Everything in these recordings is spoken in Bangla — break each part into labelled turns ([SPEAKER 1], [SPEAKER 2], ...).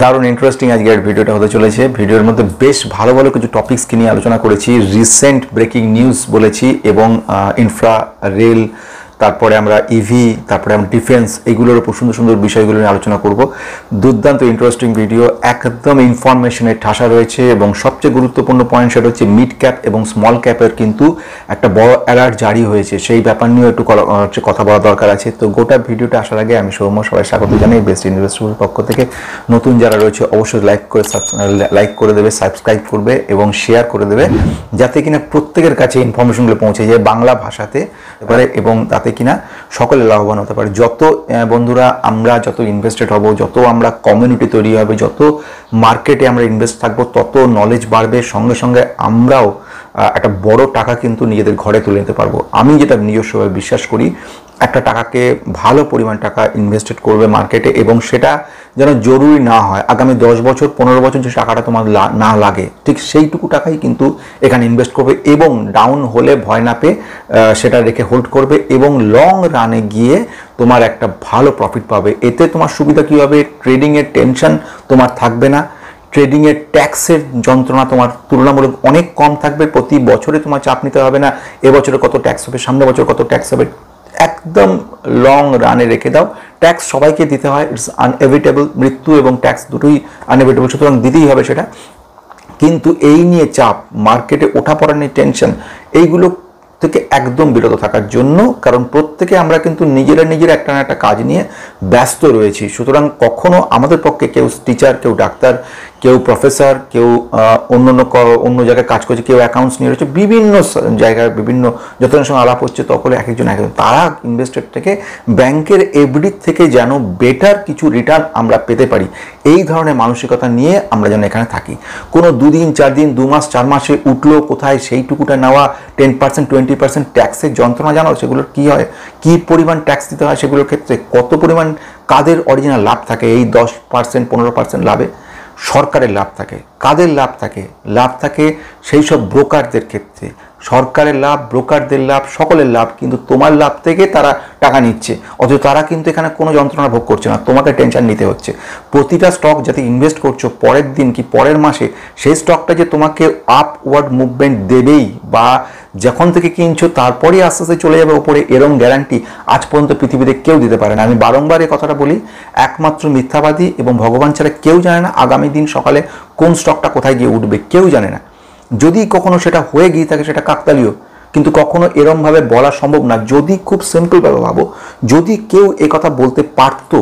[SPEAKER 1] দারুণ ইন্টারেস্টিং আজকের ভিডিওটা হতে চলেছে। ভিডিওর মধ্যে বেশ ভালো ভালো কিছু টপিকস নিয়ে আলোচনা করেছি, রিসেন্ট ব্রেকিং নিউজ বলেছি এবং ইনফ্রা রেল, তারপরে আমরা ইভি, তারপরে আমরা ডিফেন্স, এগুলোর উপর সুন্দর সুন্দর বিষয়গুলো নিয়ে আলোচনা করব। দুর্দান্ত ইন্টারেস্টিং ভিডিও, একদম ইনফরমেশনের ঠাসা রয়েছে এবং সবচেয়ে গুরুত্বপূর্ণ পয়েন্ট সেটা হচ্ছে মিড ক্যাপ এবং স্মল ক্যাপের কিন্তু একটা বড় অ্যালার্ট জারি হয়েছে, সেই ব্যাপার নিয়েও একটু কথা বলা দরকার আছে। তো গোটা ভিডিওটা আসার আগে আমি সৌম্য সবাই স্বাগত জানাই বেস্ট ইনভেস্টমেন্টের পক্ষ থেকে। নতুন যারা রয়েছে অবশ্যই লাইক করে দেবে, সাবস্ক্রাইব করবে এবং শেয়ার করে দেবে, যাতে কিনা প্রত্যেকের কাছে ইনফরমেশনগুলো পৌঁছে যায় বাংলা ভাষাতে পারে এবং তাতে কিনা সকলে লাভবান হতে পারে। যত বন্ধুরা আমরা যত ইনভেস্টেড হব, যত আমরা কমিউনিটি তৈরি হবে, যত মার্কেটে আমরা ইনভেস্ট থাকবো, তত নলেজ বাড়বে, সঙ্গে সঙ্গে আমরাও একটা বড় টাকা কিন্তু নিজেদের ঘরে তুলে নিতে পারবো। আমি যেটা নিজস্বভাবে বিশ্বাস করি, একটা টাকাকে ভালো পরিমাণ টাকা ইনভেস্টেড করবে মার্কেটে এবং সেটা যেন জরুরি না হয় আগামী 10 বছর 15 বছর যে টাকাটা তোমার না লাগে, ঠিক সেইটুকু টাকাই কিন্তু এখানে ইনভেস্ট করবে এবং ডাউন হলে ভয় না পেয়ে সেটা রেখে হোল্ড করবে এবং লং রানে গিয়ে তোমার একটা ভালো প্রফিট পাবে। এতে তোমার সুবিধা কী হবে? ট্রেডিংয়ের টেনশন তোমার থাকবে না, ট্রেডিংয়ের ট্যাক্সের যন্ত্রণা তোমার তুলনামূলক অনেক কম থাকবে, প্রতি বছরে তোমার চাপ নিতে হবে না এবছরে কত ট্যাক্স হবে, সামনের বছর কত ট্যাক্স হবে। একদম লং রানে রেখে দাও। ট্যাক্স সবাইকে দিতে হয়, ইটস আনএভিটেবল, মৃত্যু এবং ট্যাক্স দুটোই আনএভিটেবল, সুতরাং দিতেই হবে সেটা। কিন্তু এই নিয়ে চাপ, মার্কেটে ওঠা পড়া নিয়ে টেনশন, এইগুলো থেকে একদম বিরত থাকার জন্য, কারণ প্রত্যেকে আমরা কিন্তু নিজেরা একটা না একটা কাজ নিয়ে ব্যস্ত রয়েছি। সুতরাং কখনো আমাদের পক্ষে কেউ টিচার, কেউ ডাক্তার, কেউ প্রফেসর, কেউ অন্য জায়গায় কাজ করছে, কেউ অ্যাকাউন্টস নিয়ে রয়েছে, বিভিন্ন জায়গায় বিভিন্ন যতজনের সঙ্গে আলাপ হচ্ছে তখন এক একজন তারা ইনভেস্টেড থেকে ব্যাংকের এফডির থেকে যেন বেটার কিছু রিটার্ন আমরা পেতে পারি, এই ধরনের মানসিকতা নিয়ে আমরা যেন এখানে থাকি। কোনো 2 দিন 4 দিন 2 মাস 4 মাসে উঠলো কোথায় সেইটুকুটা নেওয়া, 10% 20% ট্যাক্সের যন্ত্রণা জানো সেগুলোর কী হয়, কী পরিমাণ ট্যাক্স দিতে হয় সেগুলোর ক্ষেত্রে, কত পরিমাণ কাদের অরিজিনাল লাভ থাকে, এই 10% 15% লাভে সরকারের লাভ থাকে। কাদের লাভ থাকে? লাভ থাকে সেই সব ব্রোকারদের ক্ষেত্রে। সরকারের লাভ, ব্রোকারদের লাভ, সকলের লাভ, কিন্তু তোমার লাভ থেকে তারা টাকা নিচ্ছে, অথচ তারা কিন্তু এখানে কোনো যন্ত্রণা ভোগ করছে না, তোমাকে টেনশন নিতে হচ্ছে। প্রতিটা স্টক যাতে ইনভেস্ট করছো পরের দিন কি পরের মাসে, সেই স্টকটা যে তোমাকে আপওয়ার্ড মুভমেন্ট দেবেই বা যখন থেকে কিনছো তারপরেই আস্তে আস্তে চলে যাবে ওপরে, এরম গ্যারান্টি আজ পর্যন্ত পৃথিবীতে কেউ দিতে পারে না। আমি বারংবার এই কথাটা বলি, একমাত্র মিথ্যাবাদী এবং ভগবান ছাড়া কেউ জানে না আগামী দিন সকালে কোন স্টকটা কোথায় গিয়ে উঠবে, কেউ জানে না। যদি কখনো সেটা হয়ে গিয়ে থাকে সেটা কাকতালীয়, কিন্তু কখনো এরমভাবে বলা সম্ভব না। যদি খুব সিম্পলভাবে ভাবো, যদি কেউ এ কথা বলতে পারতো,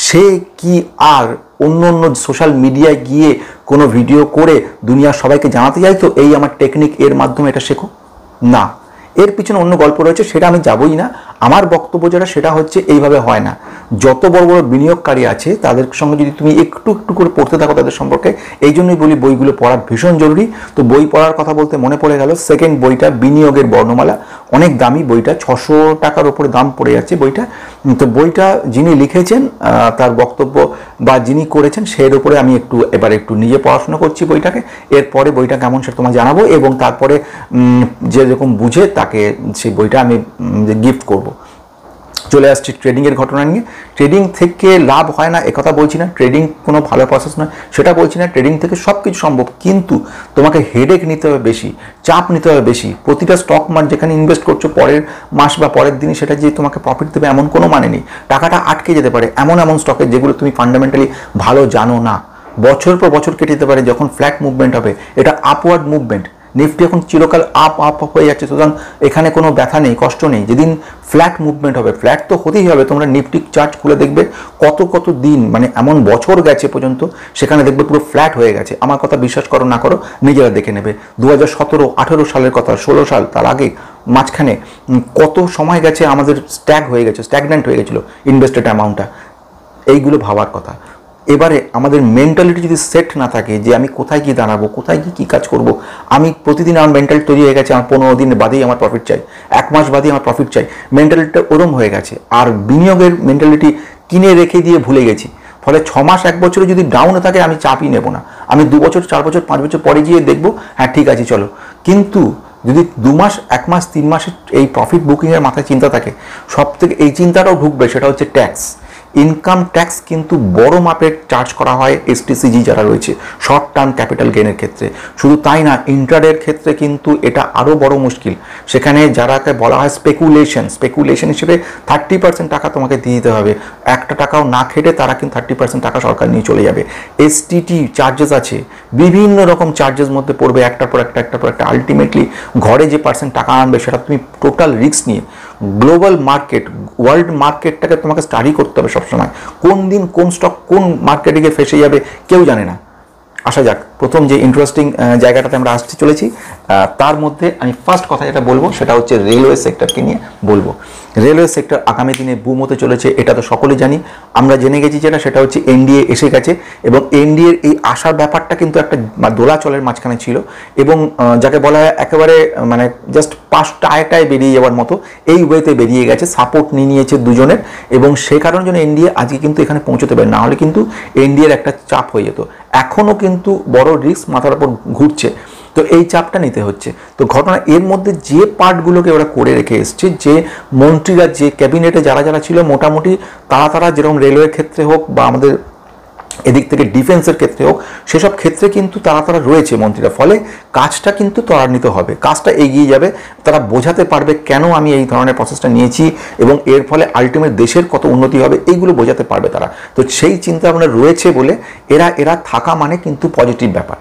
[SPEAKER 1] সে কি আর অন্য সোশ্যাল মিডিয়ায় গিয়ে কোনো ভিডিও করে দুনিয়ার সবাইকে জানাতে চাইতো এই আমার টেকনিক, এর মাধ্যমে এটা শেখো? না, এর পিছনে অন্য গল্প রয়েছে, সেটা আমি যাবই না। আমার বক্তব্য যেটা সেটা হচ্ছে এইভাবে হয় না। যত বড় বড় বিনিয়োগকারী আছে তাদের সঙ্গে যদি তুমি একটু একটু করে পড়তে থাকো তাদের সম্পর্কে, এই জন্যই বলি বইগুলো পড়া ভীষণ জরুরি। তো বই পড়ার কথা বলতে মনে পড়ে গেল, সেকেন্ড বইটা বিনিয়োগের বর্ণমালা, অনেক দামি বইটা, 600 টাকার ওপরে দাম পড়ে যাচ্ছে বইটা। তো বইটা যিনি লিখেছেন তার বক্তব্য বা যিনি করেছেন সেই উপরে আমি এবার একটু নিজে পড়াশোনা করছি বইটাকে। এরপরে বইটা কেমন সেটা তোমায় জানাবো এবং তারপরে যেরকম বুঝে তাকে সেই বইটা আমি গিফট করব। চলে আসছি ট্রেডিংয়ের ঘটনা নিয়ে। ট্রেডিং থেকে লাভ হয় না একথা বলছি না, ট্রেডিং কোনো ভালো প্রসেস নয় সেটা বলছি না, ট্রেডিং থেকে সব কিছু সম্ভব, কিন্তু তোমাকে হেডেক নিতে হবে বেশি, চাপ নিতে হবে বেশি। প্রতিটা স্টক যেখানে ইনভেস্ট করছো পরের মাস বা পরের দিনই সেটা যে তোমাকে প্রফিট দেবে এমন কোনো মানে নেই। টাকাটা আটকে যেতে পারে এমন স্টকে যেগুলো তুমি ফান্ডামেন্টালি ভালো জানো না, বছর পর বছর কেটে যেতে পারে। যখন ফ্ল্যাট মুভমেন্ট হবে, এটা আপওয়ার্ড মুভমেন্ট, নিফটি এখন চিরকাল আপ হয়ে যাচ্ছে, সুতরাং এখানে কোনো ব্যথা নেই, কষ্ট নেই। যেদিন ফ্ল্যাট মুভমেন্ট হবে, ফ্ল্যাট তো হতেই হবে, তোমরা নিফটি চার্ট খুলে দেখবে কত দিন, মানে এমন বছর গেছে পর্যন্ত সেখানে দেখবে পুরো ফ্ল্যাট হয়ে গেছে। আমার কথা বিশ্বাস করো না করো নিজেরা দেখে নেবে। 2017-18 সালের কথা, 16 সাল, তার আগে মাঝখানে কত সময় গেছে আমাদের স্ট্যাগন্যান্ট হয়ে গেছিলো ইনভেস্টেড অ্যামাউন্টটা। এইগুলো ভাবার কথা। এবারে আমাদের মেন্টালিটি যদি সেট না থাকে যে আমি কোথায় গিয়ে দাঁড়াবো, কোথায় গিয়ে কী কাজ করব, আমি প্রতিদিন আমার মেন্টালিটি তৈরি হয়ে গেছে আমার 15 দিন বাদেই আমার প্রফিট চাই, 1 মাস বাদেই আমার প্রফিট চাই, মেন্টালিটিটা ওরম হয়ে গেছে। আর বিনিয়োগের মেন্টালিটি কিনে রেখে দিয়ে ভুলে গেছি, ফলে 6 মাস 1 বছরে যদি ডাউনে থাকে আমি চাপই নেব না, আমি 2 বছর 4 বছর 5 বছর পরে গিয়ে দেখবো হ্যাঁ ঠিক আছে চলো। কিন্তু যদি 2 মাস 1 মাস 3 মাসের এই প্রফিট বুকিংয়ের মাথায় চিন্তা থাকে, সব থেকে এই চিন্তাটাও ঢুকবে, সেটা হচ্ছে ট্যাক্স। ইনকাম ট্যাক্স কিন্তু বড় মাপের চার্জ করা হয় এসটিসিজি যারা রয়েছে শর্ট টার্ম ক্যাপিটাল গেইনের ক্ষেত্রে। শুধু তাই না, ইন্ট্রাডের ক্ষেত্রে কিন্তু এটা আরও বড় মুশকিল। সেখানে যারাকে বলা হয় স্পেকুলেশন হিসেবে 30% টাকা তোমাকে দিয়ে দিতে হবে, একটা টাকাও না খেটে তারা কিন্তু 30% টাকা সরকার নিয়ে চলে যাবে। এসটিটি চার্জেস আছে, বিভিন্ন রকম চার্জেস মধ্যে পড়বে একটার পর একটা। আলটিমেটলি ঘরে যে পার্সেন্ট টাকা আনবে সেটা তুমি টোটাল রিস্ক নিয়ে গ্লোবাল মার্কেট, ওয়ার্ল্ড মার্কেটটাকে তোমাকে স্টাডি করতে হবে সবসময়। কোন দিন কোন স্টক কোন মার্কেটে গিয়ে ফেসে যাবে কেউ জানে না। আসা যাক, প্রথম যে ইন্টারেস্টিং জায়গাটাতে আমরা আসতে চলেছি, তার মধ্যে আমি ফার্স্ট কথা যেটা বলবো সেটা হচ্ছে রেলওয়ে সেক্টরকে নিয়ে বলবো। রেলওয়ে সেক্টর আগামী দিনে বুম হতে চলেছে, এটা তো সকলেই জানি। আমরা জেনে গেছি যেটা, সেটা হচ্ছে এনডিএ এসে গেছে এবং এনডিএর এই আসার ব্যাপারটা কিন্তু একটা দোলাচলের মাঝখানে ছিল এবং যাকে বলা হয় একেবারে মানে জাস্ট পাঁচটা আয়টায় বেরিয়ে যাওয়ার মতো এই ওয়েতে বেরিয়ে গেছে, সাপোর্ট নিয়েছে দুজনের এবং সে কারণের জন্য এনডিএ আজকে কিন্তু এখানে পৌঁছতে পারে, না হলে কিন্তু এনডিএর একটা চাপ হয়ে যেত। এখনও কিন্তু বড় রিস্ক মাথার উপর ঘুরছে, তো এই চাপটা নিতে হচ্ছে। তো ঘটনা এর মধ্যে যে পার্টগুলোকে ওরা করে রেখে এসছে, যে মন্ত্রীরা যে ক্যাবিনেটে যারা যারা ছিল মোটামুটি তারা যেরকম রেলওয়ের ক্ষেত্রে হোক বা আমাদের এদিক থেকে ডিফেন্সের ক্ষেত্রে হোক, সেসব ক্ষেত্রে কিন্তু তারা রয়েছে মন্ত্রীরা। ফলে কাজটা কিন্তু ত্বরান্বিত হবে, কাজটা এগিয়ে যাবে, তারা বোঝাতে পারবে কেন আমি এই ধরনের প্রসেসটা নিয়েছি এবং এর ফলে আলটিমেট দেশের কত উন্নতি হবে এইগুলো বোঝাতে পারবে তারা। তো সেই চিন্তা ভাবনা রয়েছে বলে এরা থাকা মানে কিন্তু পজিটিভ ব্যাপার।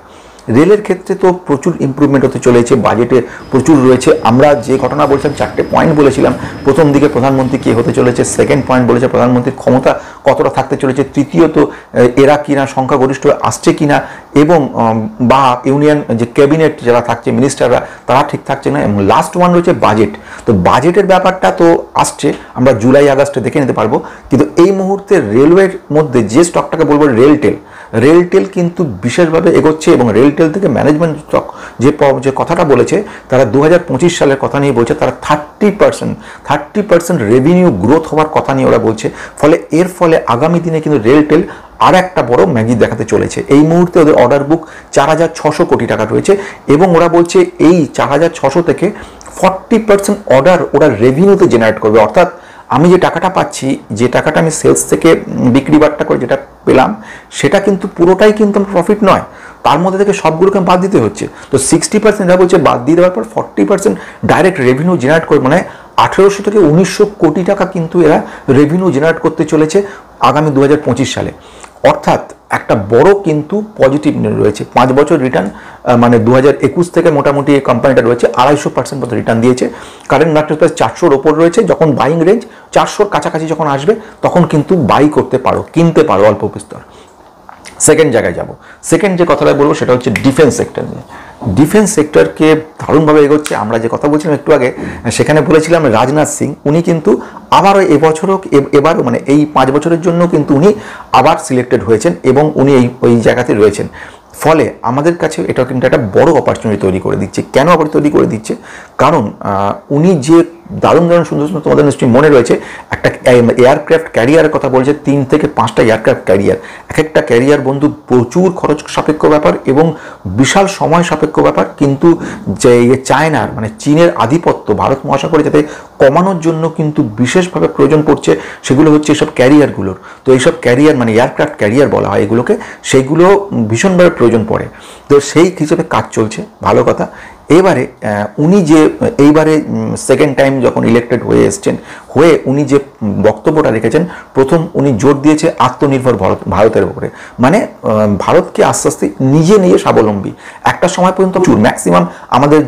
[SPEAKER 1] রেলের ক্ষেত্রে তো প্রচুর ইমপ্রুভমেন্ট হতে চলেছে, বাজেটে প্রচুর রয়েছে। আমরা যে ঘটনা বলছিলাম, 4টে পয়েন্ট বলেছিলাম। প্রথম দিকে প্রধানমন্ত্রী কে হতে চলেছে, সেকেন্ড পয়েন্ট বলেছে প্রধানমন্ত্রীর ক্ষমতা কতটা থাকতে চলেছে, তৃতীয়ত এরা কিনা সংখ্যাগরিষ্ঠ আসছে কিনা এবং বা ইউনিয়ন যে ক্যাবিনেট যারা থাকছে মিনিস্টাররা তারা ঠিক থাকছে না, এবং লাস্ট ওয়ান রয়েছে বাজেট। তো বাজেটের ব্যাপারটা তো আসছে, আমরা জুলাই আগস্টে দেখে নিতে পারবো। কিন্তু এই মুহূর্তে রেলওয়ের মধ্যে যে স্টকটাকে বলবো রেলটেল কিন্তু বিশেষভাবে এগোচ্ছে এবং রেলটেল থেকে ম্যানেজমেন্ট স্টক যে কথাটা বলেছে, তারা 2025 সালের কথা নিয়ে বলছে, তারা 30% রেভিনিউ গ্রোথ হওয়ার কথা নিয়ে ওরা বলছে। এর ফলে আগামী দিনে কিন্তু রেলটেল আর একটা বড় ম্যাজিক দেখাতে চলেছে। এই মুহূর্তে ওদের অর্ডার বুক 4600 কোটি টাকা রয়েছে এবং ওরা বলছে এই 4600 থেকে 40% অর্ডার ওরা রেভিনিউতে জেনারেট করবে। অর্থাৎ আমি যে টাকাটা পাচ্ছি, যে টাকাটা আমি সেলস থেকে বিক্রি বাট্টা করে যেটা পেলাম, সেটা কিন্তু পুরোটাই কিন্তু প্রফিট নয়, তার মধ্যে থেকে সবগুলোকে বাদ দিতে হচ্ছে। তো 60% এরা বলছে বাদ দিয়ে দেওয়ার পর 40% ডাইরেক্ট রেভিনিউ জেনারেট করবে, মানে 1800 থেকে 1900 কোটি টাকা কিন্তু এরা রেভিনিউ জেনারেট করতে চলেছে আগামী 2025 সালে। অর্থাৎ একটা বড় কিন্তু পজিটিভ রয়েছে। 5 বছর রিটার্ন, মানে 2021 থেকে মোটামুটি এই কোম্পানিটা রয়েছে 250% মতো রিটার্ন দিয়েছে। কারেন্ট মার্কেট প্রাইস 400-র ওপর রয়েছে। যখন বাইং রেঞ্জ 400-র কাছাকাছি যখন আসবে তখন কিন্তু বাই করতে পারো, কিনতে পারো অল্প বিস্তর। সেকেন্ড জায়গায় যাব, সেকেন্ড যে কথাটা বলবো সেটা হচ্ছে ডিফেন্স সেক্টর নিয়ে। ডিফেন্স সেক্টরকে দারুণভাবে এগোচ্ছে। আমরা যে কথা বলছিলাম একটু আগে, সেখানে বলেছিলাম রাজনাথ সিং, উনি কিন্তু আবারও এবারও মানে এই 5 বছরের জন্য কিন্তু উনি আবার সিলেক্টেড হয়েছেন এবং উনি ওই জায়গাতে রয়েছেন। ফলে আমাদের কাছে এটা কিন্তু একটা বড় অপরচুনিটি তৈরি করে দিচ্ছে। কেন তৈরি করে দিচ্ছে? কারণ উনি যে দারুণ সুন্দর সুন্দর, তোমাদের নিশ্চয়ই মনে রয়েছে, একটা এয়ারক্রাফট ক্যারিয়ারের কথা বলছে, 3 থেকে 5টা এয়ারক্রাফট ক্যারিয়ার। একটা ক্যারিয়ার বন্ধু প্রচুর খরচ সাপেক্ষ ব্যাপার এবং বিশাল সময় সাপেক্ষ ব্যাপার। কিন্তু যে চায়নার মানে চীনের আধিপত্য ভারত মহাসাগরে যাতে কমানোর জন্য কিন্তু বিশেষভাবে প্রয়োজন পড়ছে, সেগুলো হচ্ছে এইসব ক্যারিয়ারগুলোর। তো এইসব ক্যারিয়ার মানে এয়ারক্রাফট ক্যারিয়ার বলা হয় এগুলোকে, সেইগুলো ভীষণভাবে প্রয়োজন পড়ে। তো সেই হিসেবে কাজ চলছে, ভালো কথা। এবারে উনি যে এইবারে সেকেন্ড টাইম যখন ইলেক্টেড হয়ে এসছেন, হয়ে উনি যে বক্তব্যটা রেখেছেন, প্রথম উনি জোর দিয়েছে আত্মনির্ভর ভারতের উপরে, মানে ভারতকে আস্তে আস্তে নিজে স্বাবলম্বী। একটা সময় পর্যন্ত ম্যাক্সিমাম আমাদের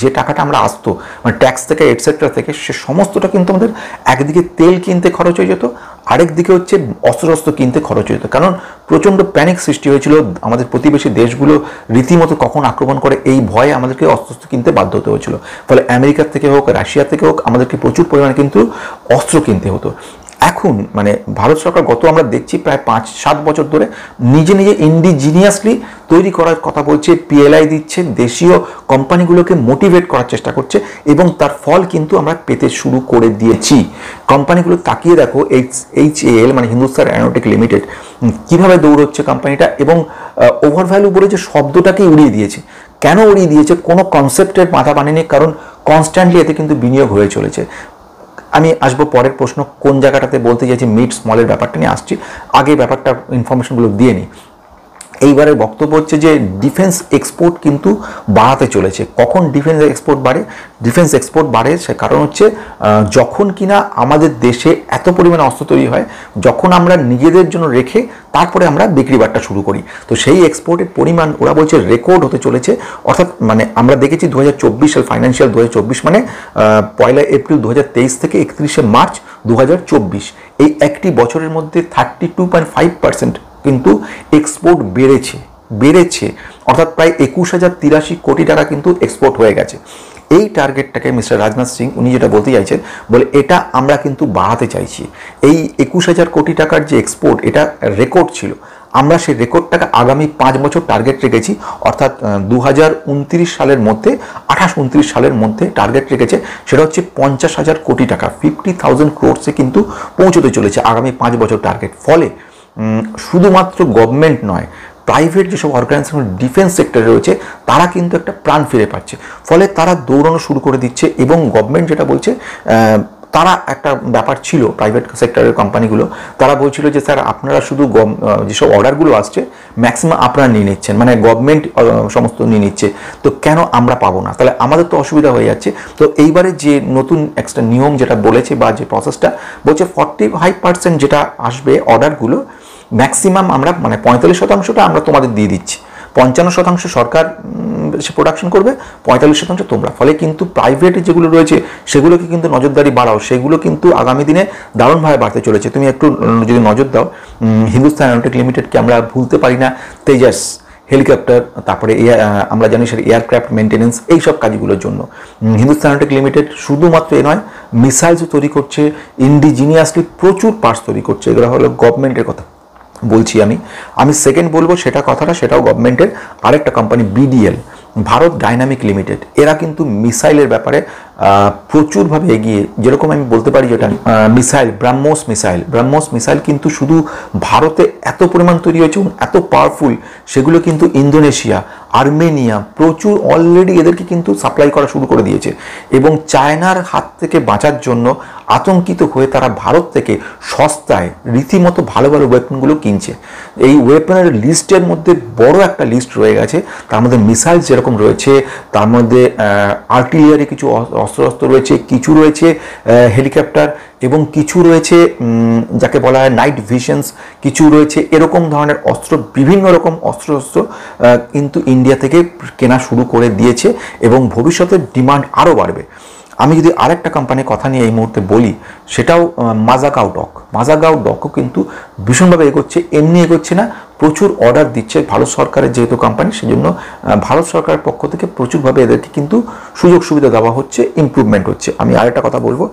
[SPEAKER 1] যে টাকাটা আমরা আসতো মানে ট্যাক্স থেকে এটসেট্রা থেকে, সে সমস্তটা কিন্তু আমাদের একদিকে তেল কিনতে খরচ হয়ে যেত, আরেক দিকে হচ্ছে অস্ত্র কিনতে খরচ হয়ে যেত। কারণ প্রচণ্ড প্যানিক সৃষ্টি হয়েছিল, আমাদের প্রতিবেশী দেশগুলো রীতিমতো কখন আক্রমণ করে এই ভয়ে আমাদেরকে অস্ত্র কিনতে বাধ্য হতে হয়েছিল। ফলে আমেরিকা থেকে হোক, রাশিয়া থেকে হোক, আমাদেরকে প্রচুর পরিমাণে কিন্তু অস্ত্র কিনতে হতো। এখন মানে ভারত সরকার আমরা দেখছি প্রায় 5-7 বছর ধরে নিজে ইন্ডিজিনিয়াসলি তৈরি করার কথা বলছে, পিএলআই দিচ্ছে, দেশীয় কোম্পানিগুলোকে মোটিভেট করার চেষ্টা করছে এবং তার ফল কিন্তু আমরা পেতে শুরু করে দিয়েছি। কোম্পানিগুলো তাকিয়ে দেখো, HAL মানে হিন্দুস্তান অ্যারোনটিক লিমিটেড কিভাবে দৌড়চ্ছে কোম্পানিটা, এবং ওভারভ্যালু বলে যে শব্দটাকেই উড়িয়ে দিয়েছে। কেন উড়িয়ে দিয়েছে? কোনো কনসেপ্টের মাথা বানেনি, কারণ কনস্ট্যান্টলি এতে কিন্তু বিনিয়োগ হয়ে চলেছে। আমি আসবো পরের প্রশ্ন, কোন জায়গাটাতে বলতে চাইছি মিড স্মলের ব্যাপারটা নিয়ে আসছি, আগে ব্যাপারটা ইনফরমেশনগুলো দিয়ে নিই। এইবারের বক্তব্য হচ্ছে যে ডিফেন্স এক্সপোর্ট কিন্তু বাড়াতে চলেছে। কখন ডিফেন্স এক্সপোর্ট বাড়ে? ডিফেন্স এক্সপোর্ট বাড়ে সে কারণ হচ্ছে যখন কিনা আমাদের দেশে এত পরিমাণে অস্ত্র তৈরি হয়, যখন আমরা নিজেদের জন্য রেখে তারপরে আমরা বিক্রি বাট্টা শুরু করি, তো সেই এক্সপোর্টের পরিমাণ ওরা বলছে রেকর্ড হতে চলেছে। অর্থাৎ মানে আমরা দেখেছি 2024 সাল, ফাইন্যান্সিয়াল 2024 মানে 1 এপ্রিল 2023 থেকে 31 মার্চ 2024, এই একটি বছরের মধ্যে 32.5% কিন্তু এক্সপোর্ট বেড়েছে, অর্থাৎ প্রায় 21,083 কোটি টাকা কিন্তু এক্সপোর্ট হয়ে গেছে। এই টার্গেটটাকে মিস্টার রাজনাথ সিং উনি যেটা বলতে চাইছেন, বলে এটা আমরা কিন্তু বাড়াতে চাইছি। এই 21,000 কোটি টাকার যে এক্সপোর্ট, এটা রেকর্ড ছিল, আমরা সেই রেকর্ডটাকে আগামী 5 বছর টার্গেট রেখেছি, অর্থাৎ 2029 সালের মধ্যে, 28-29 সালের মধ্যে টার্গেট রেখেছে, সেটা হচ্ছে 50,000 কোটি টাকা, 50,000 ক্রোর্সে কিন্তু পৌঁছতে চলেছে আগামী 5 বছর টার্গেট। ফলে শুধুমাত্র গভর্নমেন্ট নয়, প্রাইভেট যেসব অর্গানাইজেশন ডিফেন্স সেক্টরে রয়েছে তারা কিন্তু একটা প্রাণ ফিরে পাচ্ছে, ফলে তারা দৌড়ানো শুরু করে দিচ্ছে। এবং গভর্নমেন্ট যেটা বলছে, তারা একটা ব্যাপার ছিল প্রাইভেট সেক্টরের কোম্পানিগুলো, তারা বলছিল যে স্যার আপনারা শুধু যেসব অর্ডারগুলো আসছে ম্যাক্সিমাম আপনারা নিয়ে নিচ্ছেন, মানে গভর্নমেন্ট সমস্ত নিয়ে নিচ্ছে, তো কেন আমরা পাবো না? তাহলে আমাদের তো অসুবিধা হয়ে যাচ্ছে। তো এইবারে যে নতুন একটা নিয়ম যেটা বলেছে বা যে প্রসেসটা বলছে, 45% যেটা আসবে অর্ডারগুলো, ম্যাক্সিমাম আমরা মানে 45%টা আমরা তোমাদের দিয়ে দিচ্ছি, 55% সরকার সে প্রোডাকশন করবে, 45% তোমরা। ফলে কিন্তু প্রাইভেট যেগুলো রয়েছে সেগুলোকে কিন্তু নজরদারি বাড়াও, সেগুলো কিন্তু আগামী দিনে দারুণভাবে বাড়তে চলেছে। তুমি একটু যদি নজর দাও, হিন্দুস্তান অ্যারোনটিক লিমিটেডকে আমরা ভুলতে পারি না, তেজাস হেলিকপ্টার, তারপরে আমরা জানি সেটা এয়ারক্রাফট মেনটেন্যান্স, এইসব কাজগুলোর জন্য হিন্দুস্তান অ্যারোনটিক লিমিটেড শুধুমাত্র এ নয়, মিসাইলসও তৈরি করছে, ইন্ডিজিনিয়াসলি প্রচুর পার্টস তৈরি করছে। এগুলো হলো গভর্নমেন্টের কথা বলছি। আমি সেকেন্ড বলবো সেটাও গভর্নমেন্টের আরেকটা company BDL, Bharat dynamic limited, এরা কিন্তু মিসাইলের ব্যাপারে প্রচুরভাবে এগিয়ে। যেরকম আমি বলতে পারি যেটা মিসাইল, ব্রাহ্মোস মিসাইল কিন্তু শুধু ভারতে এত পরিমাণ তৈরি হয়েছে এবং এত পাওয়ারফুল, সেগুলো কিন্তু ইন্দোনেশিয়া, আর্মেনিয়া প্রচুর অলরেডি এদেরকে কিন্তু সাপ্লাই করা শুরু করে দিয়েছে। এবং চায়নার হাত থেকে বাঁচার জন্য আতঙ্কিত হয়ে তারা ভারত থেকে সস্তায় রীতিমতো ভালো ভালো ওয়েপনগুলো কিনছে। এই ওয়েপনের লিস্টের মধ্যে বড় একটা লিস্ট রয়ে গেছে, তার মধ্যে মিসাইল যেরকম রয়েছে, তার মধ্যে আর্টিলারি কিছু অস্ত্র রয়েছে, কিছু রয়েছে হেলিকপ্টার, এবং কিছু রয়েছে যাকে বলা হয় নাইট ভিশনস, কিছু রয়েছে এরকম ধরনের অস্ত্র, বিভিন্ন রকম অস্ত্র কিন্তু ইন্ডিয়া থেকে কেনা শুরু করে দিয়েছে এবং ভবিষ্যতে ডিমান্ড আরও বাড়বে। আমি যদি আরেকটা কোম্পানির কথা নিয়ে এই মুহূর্তে বলি, সেটাও মাজাগাও ডকও কিন্তু ভীষণভাবে এগোচ্ছে। এমনি এগোচ্ছে না, প্রচুর অর্ডার দিচ্ছে ভারত সরকারের যেহেতু কোম্পানি, সেজন্য ভারত সরকারের পক্ষ থেকে প্রচুরভাবে এদেরকে কিন্তু সুযোগ সুবিধা দেওয়া হচ্ছে, ইমপ্রুভমেন্ট হচ্ছে। আমি আরেকটা কথা বলবো,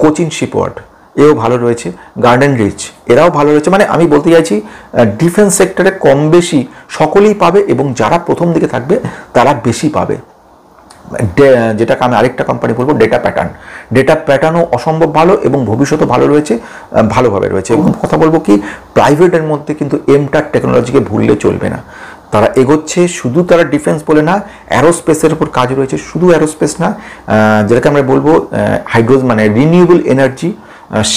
[SPEAKER 1] কোচিন শিপওয়ার্ড এও ভালো রয়েছে, গার্ডেন রিচ এরাও ভালো রয়েছে। মানে আমি বলতে চাইছি ডিফেন্স সেক্টরে কম বেশি সকলেই পাবে, এবং যারা প্রথম দিকে থাকবে তারা বেশি পাবে। যেটাকে আমি আরেকটা কোম্পানি বলবো ডেটা প্যাটার্নও অসম্ভব ভালো এবং ভবিষ্যতে ভালো রয়েছে, ভালোভাবে রয়েছে। এবং কথা বলবো কি, প্রাইভেটের মধ্যে কিন্তু এমটার টেকনোলজিকে ভুললে চলবে না, তারা এগোচ্ছে। শুধু তারা ডিফেন্স বলে না, অ্যারোস্পেসের উপর কাজ রয়েছে, শুধু অ্যারোস্পেস না, যেটাকে আমরা বলবো মানে রিনিউয়েবল এনার্জি,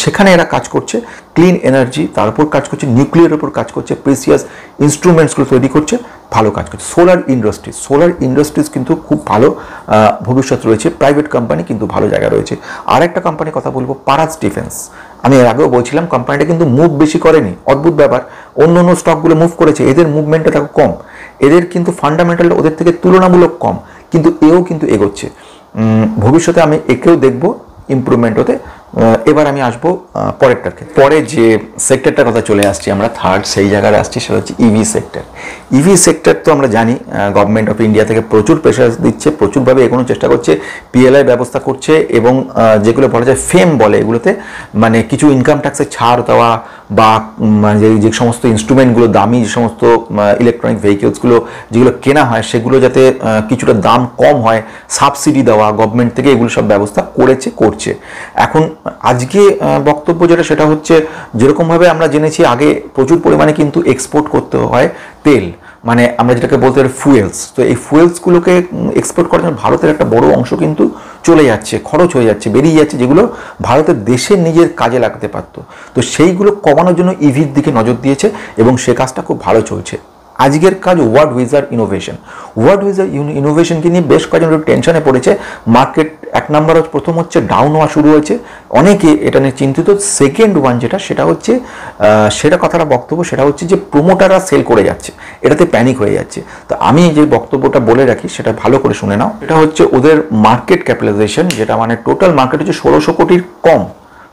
[SPEAKER 1] সেখানে এরা কাজ করছে, ক্লিন এনার্জি তার উপর কাজ করছে, নিউক্লিয়ারের উপর কাজ করছে, প্রিসিয়াস ইনস্ট্রুমেন্টসগুলো তৈরি করছে, ভালো কাজ করছে। সোলার ইন্ডাস্ট্রিজ কিন্তু খুব ভালো ভবিষ্যৎ রয়েছে, প্রাইভেট কোম্পানি কিন্তু ভালো জায়গা রয়েছে। আর একটা কোম্পানির কথা বলবো, পারাস ডিফেন্স। আমি এর আগেও বলছিলাম কোম্পানিটা কিন্তু মুভ বেশি করেনি, অদ্ভুত ব্যাপার, অন্য স্টকগুলো মুভ করেছে, এদের মুভমেন্টটা দেখো কম, এদের কিন্তু ফান্ডামেন্টাল ওদের থেকে তুলনামূলক কম, কিন্তু এও কিন্তু এগোচ্ছে। ভবিষ্যতে আমি একেও দেখবো ইমপ্রুভমেন্ট হতে। এবার আমি আসবো পরেরটার ক্ষেত্রে। পরে যে সেক্টরটার কথা চলে আসছি আমরা, থার্ড সেই জায়গায় আসছি, সেটা হচ্ছে ইভি সেক্টর। তো আমরা জানি গভর্নমেন্ট অফ ইন্ডিয়া থেকে প্রচুর প্রেশার দিচ্ছে, প্রচুরভাবে এগোনোর চেষ্টা করছে, পিএলআই ব্যবস্থা করছে, এবং যেগুলো বলা যায় ফেম বলে, এগুলোতে মানে কিছু ইনকাম ট্যাক্সের ছাড় দেওয়া, বা মানে যে সমস্ত ইনস্ট্রুমেন্টগুলো দামি, যে সমস্ত ইলেকট্রনিক ভেহিকেলসগুলো যেগুলো কেনা হয়, সেগুলো যাতে কিছুটা দাম কম হয়, সাবসিডি দেওয়া গভর্নমেন্ট থেকে, এগুলো সব ব্যবস্থা করছে। এখন আজকে বক্তব্য যেটা, সেটা হচ্ছে যেরকমভাবে আমরা জেনেছি আগে প্রচুর পরিমাণে কিন্তু এক্সপোর্ট করতে হয় তেল, মানে আমরা যেটাকে বলতে পারি ফুয়েলস, তো এই ফুয়েলসগুলোকে এক্সপোর্ট করার জন্য ভারতের একটা বড় অংশ কিন্তু চলে যাচ্ছে, খরচ হয়ে যাচ্ছে, বেরিয়ে যাচ্ছে, যেগুলো ভারতের দেশের নিজের কাজে লাগতে পারতো। তো সেইগুলো কমানোর জন্য ইভির দিকে নজর দিয়েছে এবং সে কাজটা খুব ভালো চলছে। আজকের কাজ ওয়ার্ড উইজার ইনোভেশন। ওয়ার্ড উইজার ইনোভেশনকে নিয়ে বেশ কয়েকজন টেনশনে পড়েছে। মার্কেট এক নম্বর প্রথম হচ্ছে ডাউন হওয়া শুরু হয়েছে, অনেকে এটা নিয়ে চিন্তিত। সেকেন্ড ওয়ান সেটা হচ্ছে সেটা কথাটা বক্তব্য সেটা হচ্ছে যে প্রোমোটাররা সেল করে যাচ্ছে, এটাতে প্যানিক হয়ে যাচ্ছে। তো আমি যে বক্তব্যটা বলে রাখি সেটা ভালো করে শুনে নাও। এটা হচ্ছে ওদের মার্কেট ক্যাপিটালাইজেশন, যেটা মানে টোটাল মার্কেট হচ্ছে 1600 কোটির কম,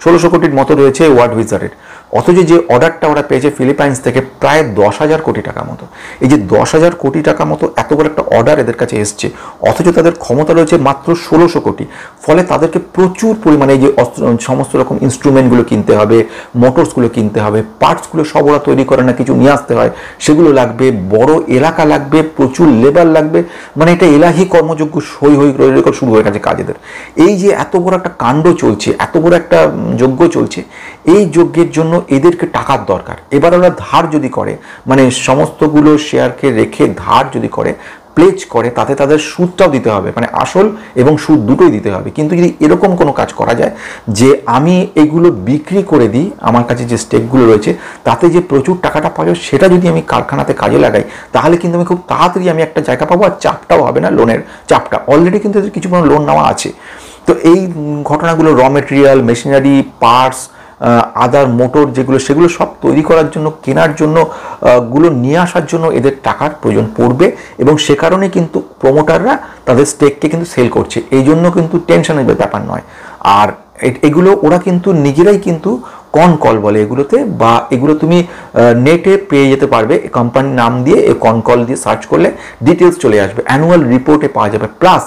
[SPEAKER 1] 1600 কোটির মতো রয়েছে ওয়ার্ড উইজারের। অথচ যে অর্ডারটা ওরা পেয়েছে ফিলিপাইন্স থেকে প্রায় 10,000 কোটি টাকা মতো। এই যে 10,000 কোটি টাকা মতো এত বড় একটা অর্ডার এদের কাছে এসছে, অথচ তাদের ক্ষমতা রয়েছে মাত্র 1600 কোটি। ফলে তাদেরকে প্রচুর পরিমাণে এই যে সমস্ত রকম ইনস্ট্রুমেন্টগুলো কিনতে হবে, মোটরসগুলো কিনতে হবে, পার্টসগুলো সব ওরা তৈরি করে না, কিছু নিয়ে আসতে হয়, সেগুলো লাগবে, বড় এলাকা লাগবে, প্রচুর লেবার লাগবে। মানে এটা এলাহি কর্মযোগ্য হই শুরু হয়ে গেছে কাজ এদের। এই যে এত বড় একটা কাণ্ড চলছে, এত বড় একটা যজ্ঞ চলছে, এই যজ্ঞের জন্য এদেরকে টাকার দরকার। এবার ওরা ধার যদি করে, মানে সমস্তগুলো শেয়ারকে রেখে ধার যদি করে, প্লেজ করে, তাতে তাদের সুদটাও দিতে হবে, মানে আসল এবং সুদ দুটোই দিতে হবে। কিন্তু যদি এরকম কোনো কাজ করা যায় যে আমি এগুলো বিক্রি করে দিই, আমার কাছে যে স্টেকগুলো রয়েছে তাতে যে প্রচুর টাকাটা পাওয়া যায়, সেটা যদি আমি কারখানাতে কাজে লাগাই, তাহলে কিন্তু আমি খুব তাড়াতাড়ি আমি একটা জায়গা পাবো, আর চাপটাও হবে না, লোনের চাপটা। অলরেডি কিন্তু এদের কিছু লোন নেওয়া আছে। তো এই ঘটনাগুলো র মেটেরিয়াল, মেশিনারি, পার্টস, আদার মোটর যেগুলো, সেগুলো সব তৈরি করার জন্য, কেনার জন্য, গুলো নিয়ে আসার জন্য এদের টাকার প্রয়োজন পড়বে। এবং সে কারণে কিন্তু প্রোমোটাররা তাদের স্টেককে কিন্তু সেল করছে, এই জন্য কিন্তু টেনশনের ব্যাপার নয়। আর এগুলো ওরা কিন্তু নিজেরাই কিন্তু কল বলে এগুলোতে, বা এগুলো তুমি নেটে পেয়ে যেতে পারবে, কোম্পানির নাম দিয়ে কল দিয়ে সার্চ করলে ডিটেলস চলে আসবে, অ্যানুয়াল রিপোর্টে পাওয়া যাবে। প্লাস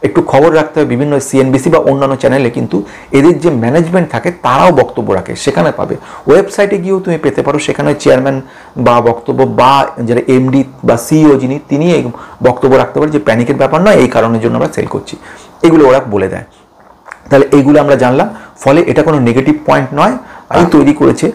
[SPEAKER 1] একটু খবর রাখতে হবে, বিভিন্ন সিএনবিসি বা অন্যান্য চ্যানেলে কিন্তু এদের যে ম্যানেজমেন্ট থাকে তারাও বক্তব্য রাখে, সেখানে পাবে। ওয়েবসাইটে গিয়েও তুমি পেতে পারো, সেখানে চেয়ারম্যান বা বক্তব্য, বা যারা এমডি বা সিইও যিনি, তিনি এই বক্তব্য রাখতে পারে যে প্যানিকের ব্যাপার নয়, এই কারণের জন্য আমরা সেল করছি, এগুলো ওরা বলে দেয়। তাহলে এইগুলো আমরা জানলাম। ফলে এটা কোনো নেগেটিভ পয়েন্ট নয়। এই তৈরি করেছে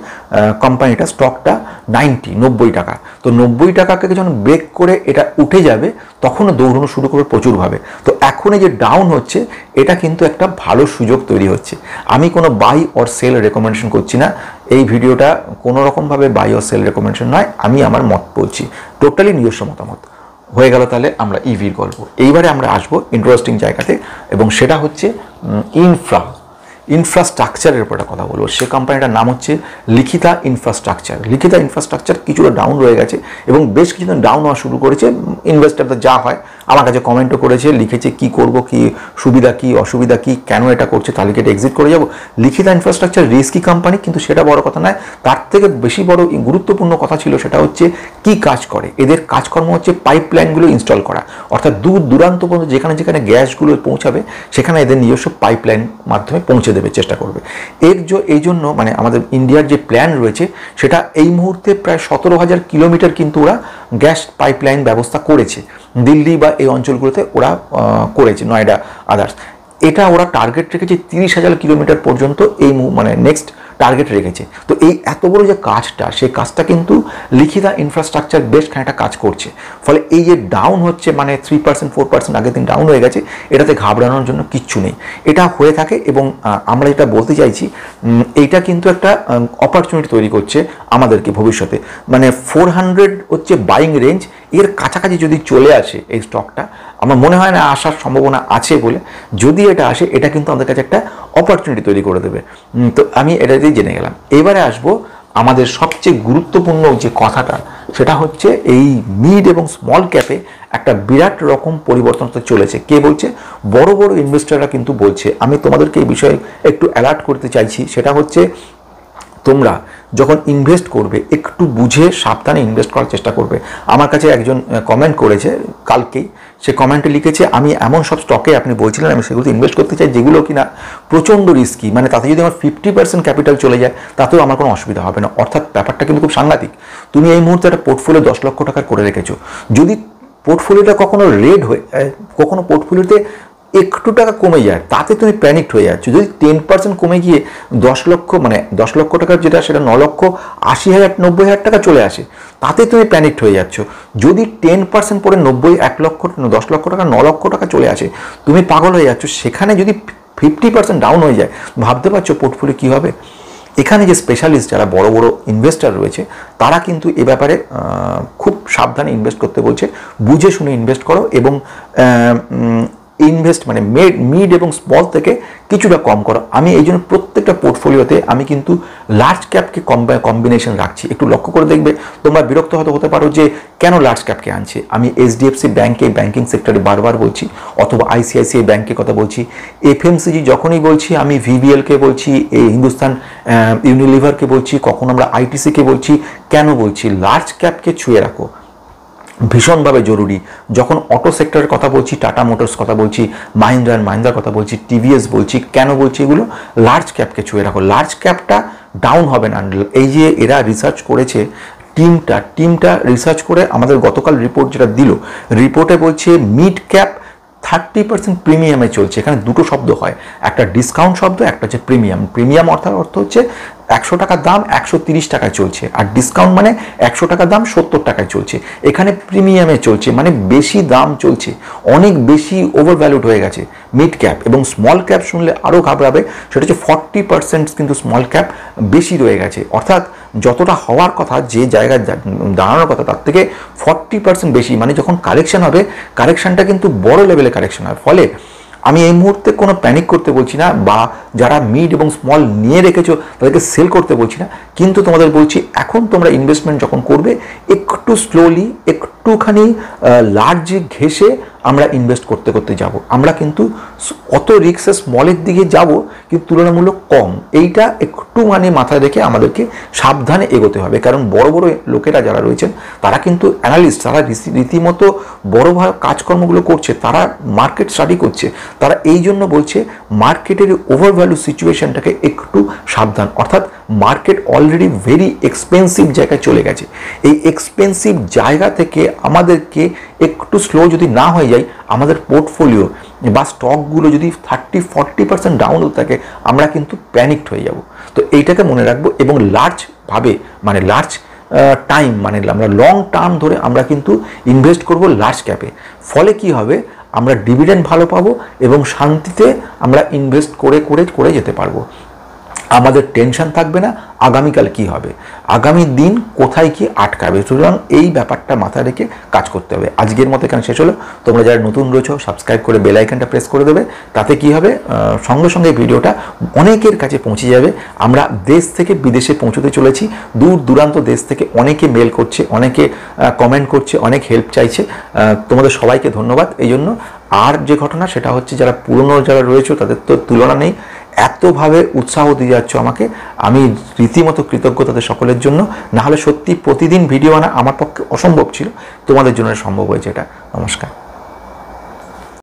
[SPEAKER 1] কোম্পানিটা, স্টকটা 90 টাকা। তো 90 টাকাকে যখন ব্রেক করে এটা উঠে যাবে, তখনও দৌড়ানো শুরু করবে প্রচুরভাবে। তো এখন এই যে ডাউন হচ্ছে, এটা কিন্তু একটা ভালো সুযোগ তৈরি হচ্ছে। আমি কোনো বাই অর সেল রেকমেন্ডেশন করছি না, এই ভিডিওটা কোনো রকমভাবে বাই অর সেল রেকমেন্ডেশন নয়, আমি আমার মত বলছি, টোটালি নিজস্ব মতামত। হয়ে গেল তাহলে আমরা ইভির গল্প। এইবারে আমরা আসবো ইন্টারেস্টিং জায়গাতে, এবং সেটা হচ্ছে ইনফ্রাস্ট্রাকচারের উপর একটা কথা বলবো। সে কোম্পানিটার নাম হচ্ছে লিখিতা ইনফ্রাস্ট্রাকচার। লিখিতা ইনফ্রাস্ট্রাকচার কিছুটা ডাউন রয়ে গেছে এবং বেশ কিছুদিন ডাউন হওয়া শুরু করেছে। ইনভেস্টারদের যা হয় আমার কাছে কমেন্টও করেছে, লিখেছে কি করব, কি সুবিধা, কি অসুবিধা, কি কেন এটা করছে, তাহলে কি এটা এক্সিট করে যাব। লিখিতা ইনফ্রাস্ট্রাকচার রিস্কি কোম্পানি, কিন্তু সেটা বড় কথা নয়। তার থেকে বেশি বড় গুরুত্বপূর্ণ কথা ছিল সেটা হচ্ছে কি কাজ করে। এদের কাজকর্ম হচ্ছে পাইপলাইনগুলো ইনস্টল করা, অর্থাৎ দূর দূরান্ত পর্যন্ত যেখানে যেখানে গ্যাসগুলো পৌঁছাবে, সেখানে এদের নিজস্ব পাইপলাইন মাধ্যমে পৌঁছে দেবে চেষ্টা করবে। এই জন্য মানে আমাদের ইন্ডিয়ার যে প্ল্যান রয়েছে, সেটা এই মুহূর্তে প্রায় 17,000 কিলোমিটার কিন্তু ওরা গ্যাস পাইপলাইন ব্যবস্থা করেছে, দিল্লি বা এই অঞ্চলগুলোতে ওরা করেছে, নয়ডা আদার্স। এটা ওরা টার্গেট রেখেছে 30,000 কিলোমিটার পর্যন্ত, এই মানে নেক্সট টার্গেট রেখেছে। তো এই এত বড় যে কাজটা, সেই কাজটা কিন্তু লিখিতা ইনফ্রাস্ট্রাকচার বেশ খানিকটা কাজ করছে। ফলে এই যে ডাউন হচ্ছে, মানে 3% 4% আগের দিন ডাউন হয়ে গেছে, এটাতে ঘাবড়ানোর জন্য কিচ্ছু নেই, এটা হয়ে থাকে। এবং আমরা যেটা বলতে চাইছি, এইটা কিন্তু একটা অপরচুনিটি তৈরি করছে আমাদেরকে ভবিষ্যতে। মানে 400 হচ্ছে বাইং রেঞ্জ, এর কাছাকাছি যদি চলে আসে এই স্টকটা, আমার মনে হয় না আসার সম্ভাবনা আছে বলে। যদি এটা আসে, এটা কিন্তু আমাদের কাছে একটা অপরচুনিটি তৈরি করে দেবে। তো আমি এটা দিয়ে জেনে গেলাম। এবারে আসবো আমাদের সবচেয়ে গুরুত্বপূর্ণ যে কথাটা, সেটা হচ্ছে এই মিড এবং স্মল ক্যাপে একটা বিরাট রকম পরিবর্তন তো চলেছে। কে বলছে? বড় বড় ইনভেস্টররা কিন্তু বলছে। আমি তোমাদেরকে এই বিষয়ে একটু অ্যালার্ট করতে চাইছি। সেটা হচ্ছে, তোমরা যখন ইনভেস্ট করবে একটু বুঝে সাবধানে ইনভেস্ট করার চেষ্টা করবে। আমার কাছে একজন কমেন্ট করেছে কালকেই, সে কমেন্টে লিখেছে, আমি এমন সব স্টকে, আপনি বলছিলেন, আমি সেগুলোতে ইনভেস্ট করতে চাই যেগুলো কিনা প্রচণ্ড রিস্কি, মানে তাতে যদি আমার 50% ক্যাপিটাল চলে যায় তাতেও আমার কোনো অসুবিধা হবে না। অর্থাৎ ব্যাপারটা কিন্তু খুব সাংঘাতিক। তুমি এই মুহূর্তে একটা পোর্টফোলিও 10 লক্ষ টাকার করে রেখেছো, যদি পোর্টফোলিওটা কখনো রেড হয়ে, কখনো পোর্টফোলিওতে একটু টাকা কমে যায় তাতে তুমি প্যানিকড হয়ে যাচ্ছ। যদি 10% কমে গিয়ে 10 লক্ষ মানে 10 লক্ষ টাকার যেটা সেটা 9,80,000 টাকা চলে আসে, তাতে তুমি প্যানিকড হয়ে যাচ্ছ। যদি 10% পরে 10 লক্ষ টাকা 9 লক্ষ টাকা চলে আসে, তুমি পাগল হয়ে যাচ্ছ। সেখানে যদি 50% ডাউন হয়ে যায়, ভাবতে পারছো পোর্টফোলিও কী হবে। এখানে যে স্পেশালিস্ট যারা বড় বড় ইনভেস্টার রয়েছে, তারা কিন্তু এ ব্যাপারে খুব সাবধানে ইনভেস্ট করতে বলছে। বুঝে শুনে ইনভেস্ট করো এবং ইনভেস্ট মানে মিড এবং স্মল থেকে কিছুটা কম করো। আমি এই জন্য প্রত্যেকটা পোর্টফোলিওতে আমি কিন্তু লার্জ ক্যাপকে কম্বিনেশন রাখছি। একটু লক্ষ্য করে দেখবে, তোমরা বিরক্ত হয়তো হতে পারো যে কেন লার্জ ক্যাপকে আনছে। আমি এইচডিএফসি ব্যাংকে, ব্যাংকিং সেক্টরে বারবার বলছি, অথবা আইসিআইসিআই ব্যাংকে কথা বলছি, এফএমসিজি যখনই বলছি, আমি ভিভিএলকে বলছি, এই হিন্দুস্তান ইউনিলিভারকে বলছি, কখন আমরা আইটিসিকে বলছি। কেন বলছি? লার্জ ক্যাপকে ছুঁয়ে রাখো, ভীষণভাবে জরুরি। যখন অটো সেক্টরের কথা বলছি, টাটা মোটরস কথা বলছি, মাহিন্দ্রা অ্যান্ড মাহিন্দ্রার কথা বলছি, টিভিএস বলছি, কেন বলছি এগুলো? লার্জ ক্যাপকে ছুঁয়ে রাখো। লার্জ ক্যাপটা ডাউন হবে না। এই যে এরা রিসার্চ করেছে, টিমটা রিসার্চ করে আমাদের গতকাল রিপোর্ট যেটা দিল, রিপোর্টে বলছে মিড ক্যাপ 30% প্রিমিয়ামে চলছে। এখানে দুটো শব্দ হয়, একটা ডিসকাউন্ট শব্দ, একটা হচ্ছে প্রিমিয়াম। প্রিমিয়াম অর্থ হচ্ছে 100 টাকার দাম 130 টাকায় চলছে, আর ডিসকাউন্ট মানে 100 টাকার দাম 70 টাকায় চলছে। এখানে প্রিমিয়ামে চলছে মানে বেশি দাম চলছে, অনেক বেশি ওভার ভ্যালুড হয়ে গেছে মিড ক্যাপ। এবং স্মল ক্যাপ শুনলে আরও ঘাবড়াবে, সেটা হচ্ছে 40% কিন্তু স্মল ক্যাপ বেশি রয়ে গেছে। অর্থাৎ যতটা হওয়ার কথা, যে জায়গায় দাঁড়ানোর কথা, তার থেকে 40% বেশি। মানে যখন কারেকশন হবে, কারেকশনটা কিন্তু বড় লেভেলে কারেকশন হয়। ফলে আমি এই মুহূর্তে কোনো প্যানিক করতে বলছি না, বা যারা মিড এবং স্মল নিয়ে রেখেছো তাদেরকে সেল করতে বলছি না, কিন্তু তোমাদের বলছি এখন তোমরা ইনভেস্টমেন্ট যখন করবে, একটু স্লোলি, একটুখানি লার্জ ঘেসে আমরা ইনভেস্ট করতে করতে যাব। আমরা কিন্তু অত রিস্কে স্মলের দিকে যাব, কিন্তু তুলনামূলক কম। এইটা একটু মানে মাথায় রেখে আমাদেরকে সাবধানে এগোতে হবে। কারণ বড় বড় লোকেরা যারা রয়েছেন, তারা কিন্তু অ্যানালিস্ট, তারা রীতিমতো বড়ভাবে কাজকর্মগুলো করছে, তারা মার্কেট স্টাডি করছে। তারা এই জন্য বলছে মার্কেটের ওভার ভ্যালু সিচুয়েশনটাকে একটু সাবধান। অর্থাৎ মার্কেট অলরেডি ভেরি এক্সপেন্সিভ জায়গায় চলে গেছে। এই এক্সপেন্সিভ জায়গা থেকে আমাদেরকে একটু স্লো যদি না হয়ে যায়, আমাদের পোর্টফোলিও বা স্টকগুলো যদি 30-40% ডাউন হতে থাকে, আমরা কিন্তু প্যানিকড হয়ে যাব। তো এইটাকে মনে রাখবো, এবং লার্জভাবে মানে লার্জ টাইম মানে আমরা লং টার্ম ধরে আমরা কিন্তু ইনভেস্ট করব লার্জ ক্যাপে। ফলে কি হবে, আমরা ডিভিডেন্ড ভালো পাবো এবং শান্তিতে আমরা ইনভেস্ট করে করে করে যেতে পারবো। আমাদের টেনশন থাকবে না আগামীকাল কি হবে, আগামী দিন কোথায় কি আটকাবে। সুতরাং এই ব্যাপারটা মাথায় রেখে কাজ করতে হবে। আজকের মতো এখানে শেষ হলো। তোমরা যারা নতুন রয়েছো, সাবস্ক্রাইব করে বেল আইকনটা প্রেস করে দেবে। তাতে কি হবে, সঙ্গে সঙ্গে ভিডিওটা অনেকের কাছে পৌঁছে যাবে। আমরা দেশ থেকে বিদেশে পৌঁছতে চলেছি, দূর দূরান্ত দেশ থেকে অনেকে মেল করছে, অনেকে কমেন্ট করছে, অনেক হেল্প চাইছে। তোমাদের সবাইকে ধন্যবাদ। এই জন্য আর যে ঘটনা, সেটা হচ্ছে যারা পুরনো যারা রয়েছে তাদের তো তুলনা নেই, এতভাবে উৎসাহ দিয়ে যাচ্ছ আমাকে, আমি রীতিমতো কৃতজ্ঞ তাদের সকলের জন্য। না হলে সত্যি প্রতিদিন ভিডিও আনা আমার পক্ষে অসম্ভব ছিল, তোমাদের জন্য সম্ভব হয়েছে এটা। নমস্কার।